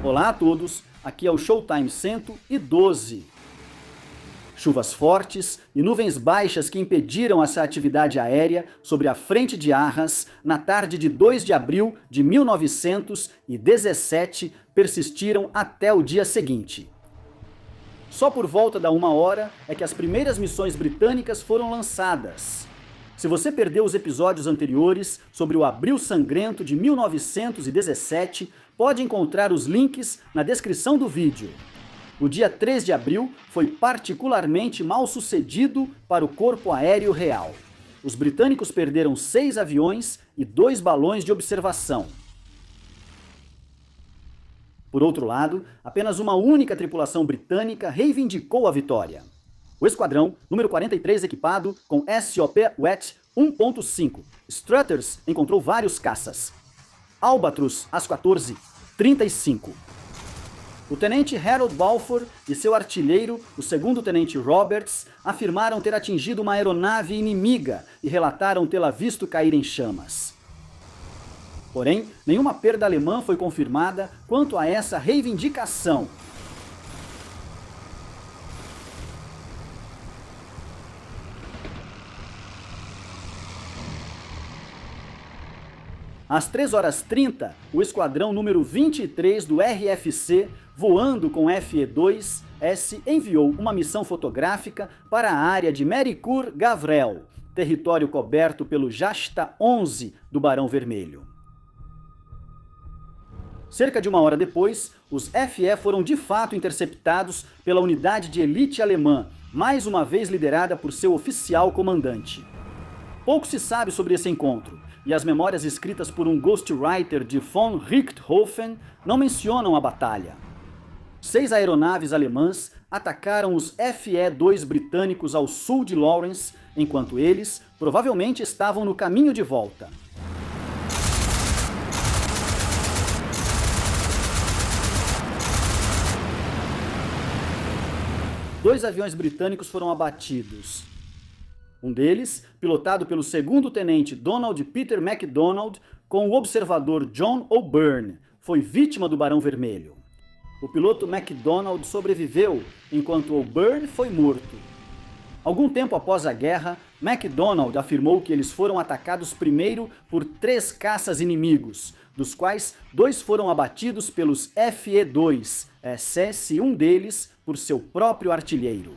Olá a todos, aqui é o Showtime 112. Chuvas fortes e nuvens baixas que impediram essa atividade aérea sobre a frente de Arras na tarde de 2 de abril de 1917 persistiram até o dia seguinte. Só por volta da 1h é que as primeiras missões britânicas foram lançadas. Se você perdeu os episódios anteriores sobre o Abril Sangrento de 1917, pode encontrar os links na descrição do vídeo. O dia 3 de abril foi particularmente mal sucedido para o Corpo Aéreo Real. Os britânicos perderam 6 aviões e 2 balões de observação. Por outro lado, apenas uma única tripulação britânica reivindicou a vitória. O esquadrão número 43, equipado com SOP-WET 1.5. Strutters encontrou vários caças. Albatros As-14, 35. O tenente Harold Balfour e seu artilheiro, o segundo tenente Roberts, afirmaram ter atingido uma aeronave inimiga e relataram tê-la visto cair em chamas. Porém, nenhuma perda alemã foi confirmada quanto a essa reivindicação. Às 3h30, o esquadrão número 23 do RFC, voando com FE-2S, enviou uma missão fotográfica para a área de Méricourt-Gavrelle, território coberto pelo Jasta 11 do Barão Vermelho. Cerca de 1 hora depois, os FE foram de fato interceptados pela unidade de elite alemã, mais uma vez liderada por seu oficial comandante. Pouco se sabe sobre esse encontro, e as memórias escritas por um ghostwriter de von Richthofen não mencionam a batalha. 6 aeronaves alemãs atacaram os FE-2 britânicos ao sul de Lawrence, enquanto eles provavelmente estavam no caminho de volta. Dois aviões britânicos foram abatidos. Um deles, pilotado pelo segundo tenente Donald Peter MacDonald, com o observador John O'Byrne, foi vítima do Barão Vermelho. O piloto MacDonald sobreviveu, enquanto O'Byrne foi morto. Algum tempo após a guerra, MacDonald afirmou que eles foram atacados primeiro por 3 caças inimigos, dos quais 2 foram abatidos pelos FE-2, exceto um deles por seu próprio artilheiro.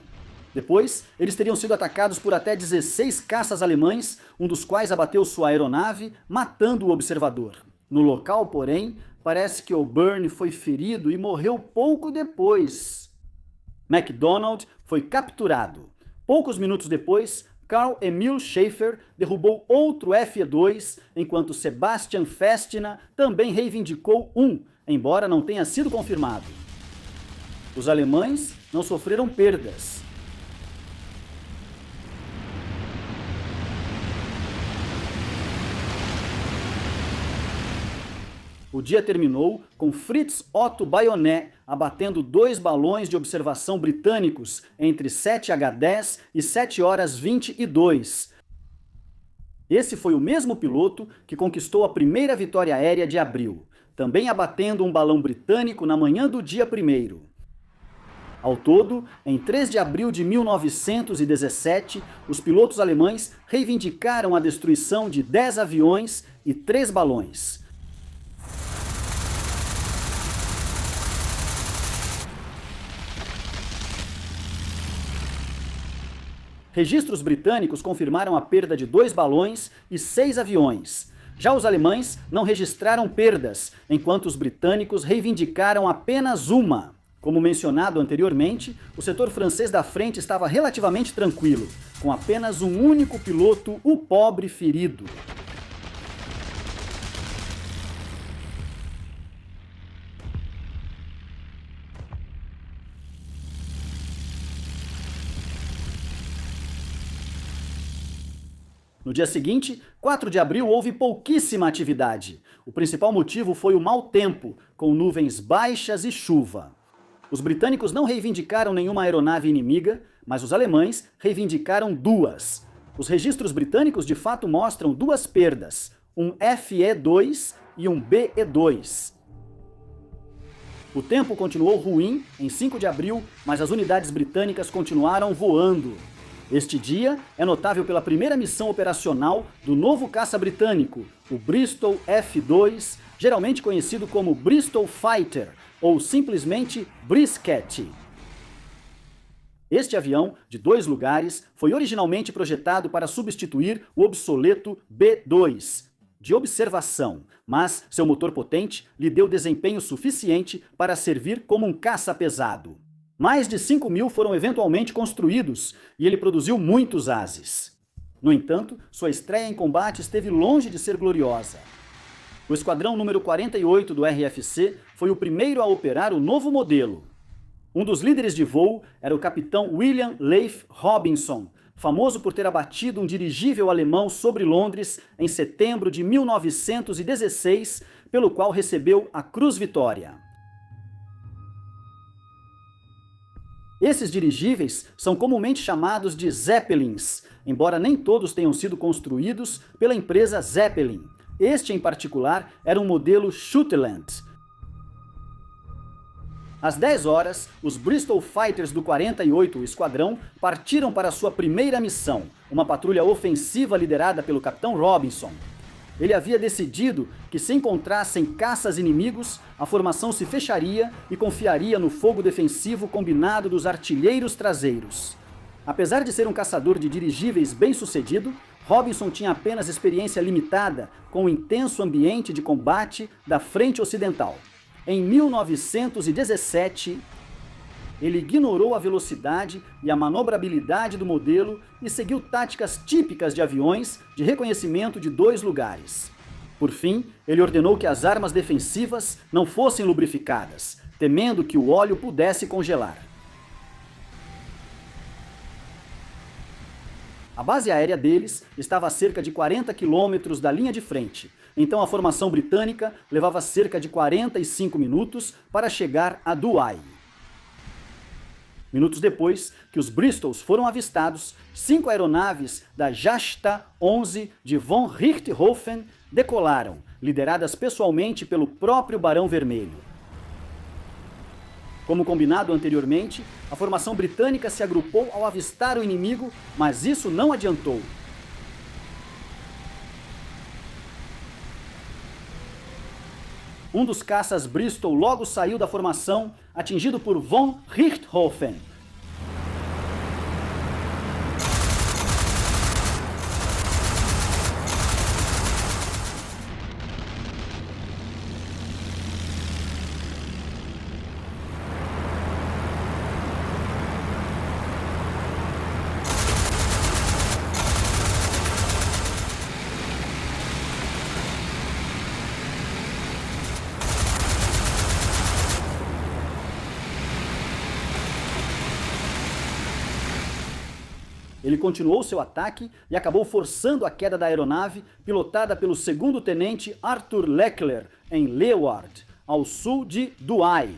Depois, eles teriam sido atacados por até 16 caças alemães, um dos quais abateu sua aeronave, matando o observador. No local, porém, parece que O'Byrne foi ferido e morreu pouco depois. MacDonald foi capturado. Poucos minutos depois, Karl Emil Schaefer derrubou outro FE-2, enquanto Sebastian Festina também reivindicou um, embora não tenha sido confirmado. Os alemães não sofreram perdas. O dia terminou com Fritz Otto Bayonet abatendo 2 balões de observação britânicos entre 7h10 e 7h22. Esse foi o mesmo piloto que conquistou a primeira vitória aérea de abril, também abatendo um balão britânico na manhã do dia 1º. Ao todo, em 3 de abril de 1917, os pilotos alemães reivindicaram a destruição de 10 aviões e 3 balões. Registros britânicos confirmaram a perda de 2 balões e 6 aviões. Já os alemães não registraram perdas, enquanto os britânicos reivindicaram apenas uma. Como mencionado anteriormente, o setor francês da frente estava relativamente tranquilo, com apenas um único piloto, o pobre, ferido. No dia seguinte, 4 de abril, houve pouquíssima atividade. O principal motivo foi o mau tempo, com nuvens baixas e chuva. Os britânicos não reivindicaram nenhuma aeronave inimiga, mas os alemães reivindicaram 2. Os registros britânicos de fato mostram 2 perdas, um FE-2 e um BE-2. O tempo continuou ruim em 5 de abril, mas as unidades britânicas continuaram voando. Este dia é notável pela primeira missão operacional do novo caça britânico, o Bristol F-2, geralmente conhecido como Bristol Fighter ou simplesmente Brisket. Este avião, de 2 lugares, foi originalmente projetado para substituir o obsoleto B-2, de observação, mas seu motor potente lhe deu desempenho suficiente para servir como um caça pesado. Mais de 5.000 foram eventualmente construídos e ele produziu muitos ases. No entanto, sua estreia em combate esteve longe de ser gloriosa. O esquadrão número 48 do RFC foi o primeiro a operar o novo modelo. Um dos líderes de voo era o capitão William Leif Robinson, famoso por ter abatido um dirigível alemão sobre Londres em setembro de 1916, pelo qual recebeu a Cruz Vitória. Esses dirigíveis são comumente chamados de Zeppelins, embora nem todos tenham sido construídos pela empresa Zeppelin. Este, em particular, era um modelo Shutland. Às 10 horas, os Bristol Fighters do 48º Esquadrão partiram para sua primeira missão, uma patrulha ofensiva liderada pelo capitão Robinson. Ele havia decidido que, se encontrassem caças inimigos, a formação se fecharia e confiaria no fogo defensivo combinado dos artilheiros traseiros. Apesar de ser um caçador de dirigíveis bem-sucedido, Robinson tinha apenas experiência limitada com o intenso ambiente de combate da Frente Ocidental. Em 1917, ele ignorou a velocidade e a manobrabilidade do modelo e seguiu táticas típicas de aviões de reconhecimento de 2 lugares. Por fim, ele ordenou que as armas defensivas não fossem lubrificadas, temendo que o óleo pudesse congelar. A base aérea deles estava a cerca de 40 quilômetros da linha de frente, então a formação britânica levava cerca de 45 minutos para chegar a Douai. Minutos depois que os Bristols foram avistados, 5 aeronaves da Jasta 11 de von Richthofen decolaram, lideradas pessoalmente pelo próprio Barão Vermelho. Como combinado anteriormente, a formação britânica se agrupou ao avistar o inimigo, mas isso não adiantou. Um dos caças Bristol logo saiu da formação, atingido por von Richthofen. Ele continuou seu ataque e acabou forçando a queda da aeronave, pilotada pelo segundo-tenente Arthur Leckler, em Leeuwarden, ao sul de Douai.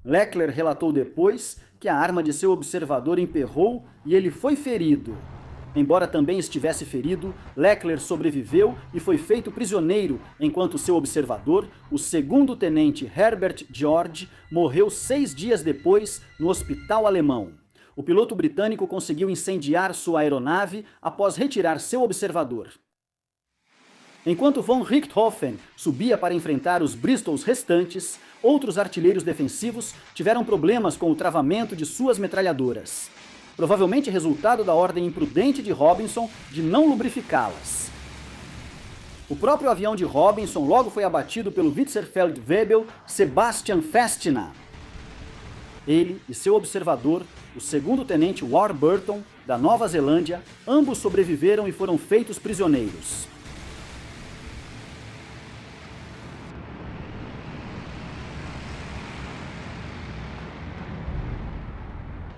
Leckler relatou depois que a arma de seu observador emperrou e ele foi ferido. Embora também estivesse ferido, Leckler sobreviveu e foi feito prisioneiro, enquanto seu observador, o segundo-tenente Herbert George, morreu 6 dias depois no hospital alemão. O piloto britânico conseguiu incendiar sua aeronave após retirar seu observador. Enquanto von Richthofen subia para enfrentar os Bristols restantes, outros artilheiros defensivos tiveram problemas com o travamento de suas metralhadoras, provavelmente resultado da ordem imprudente de Robinson de não lubrificá-las. O próprio avião de Robinson logo foi abatido pelo Witzerfeldwebel Sebastian Festina. Ele e seu observador, o segundo-tenente Warburton, da Nova Zelândia, ambos sobreviveram e foram feitos prisioneiros.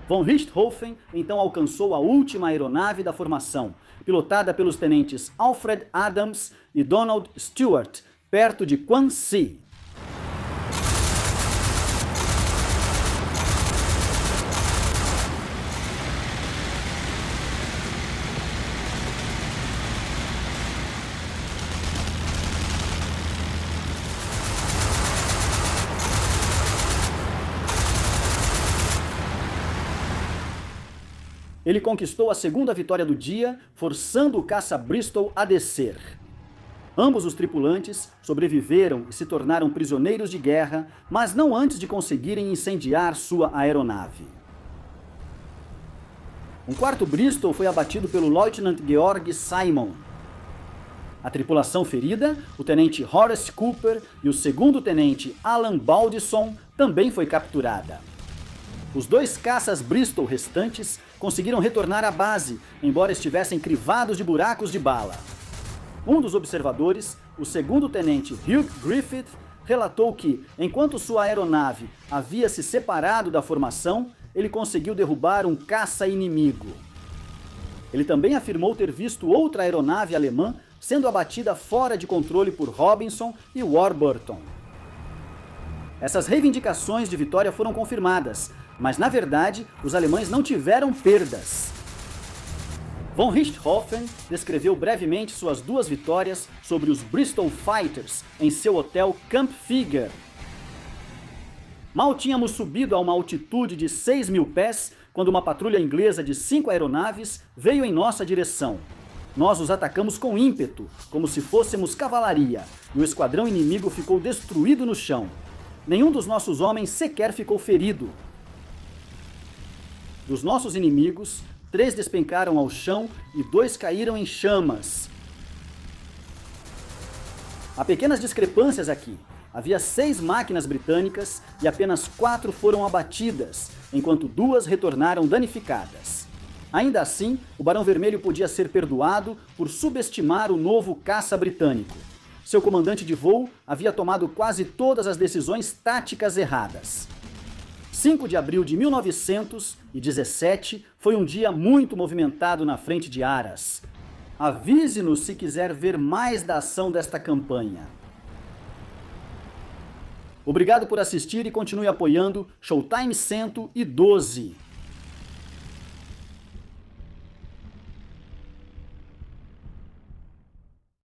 Von Richthofen então alcançou a última aeronave da formação, pilotada pelos tenentes Alfred Adams e Donald Stewart, perto de Quanxi. Ele conquistou a segunda vitória do dia, forçando o caça Bristol a descer. Ambos os tripulantes sobreviveram e se tornaram prisioneiros de guerra, mas não antes de conseguirem incendiar sua aeronave. Um quarto Bristol foi abatido pelo Lieutenant Georg Simon. A tripulação ferida, o tenente Horace Cooper e o segundo tenente Alan Baldisson, também foi capturada. Os dois caças Bristol restantes conseguiram retornar à base, embora estivessem crivados de buracos de bala. Um dos observadores, o segundo tenente Hugh Griffith, relatou que, enquanto sua aeronave havia se separado da formação, ele conseguiu derrubar um caça inimigo. Ele também afirmou ter visto outra aeronave alemã sendo abatida fora de controle por Robinson e Warburton. Essas reivindicações de vitória foram confirmadas, mas na verdade os alemães não tiveram perdas. Von Richthofen descreveu brevemente suas duas vitórias sobre os Bristol Fighters em seu hotel Camp Figure. Mal tínhamos subido a uma altitude de 6.000 pés quando uma patrulha inglesa de 5 aeronaves veio em nossa direção. Nós os atacamos com ímpeto, como se fôssemos cavalaria, e o esquadrão inimigo ficou destruído no chão. Nenhum dos nossos homens sequer ficou ferido. Dos nossos inimigos, 3 despencaram ao chão e 2 caíram em chamas. Há pequenas discrepâncias aqui. Havia 6 máquinas britânicas e apenas 4 foram abatidas, enquanto 2 retornaram danificadas. Ainda assim, o Barão Vermelho podia ser perdoado por subestimar o novo caça britânico. Seu comandante de voo havia tomado quase todas as decisões táticas erradas. 5 de abril de 1917 foi um dia muito movimentado na frente de Arras. Avise-nos se quiser ver mais da ação desta campanha. Obrigado por assistir e continue apoiando Showtime 112.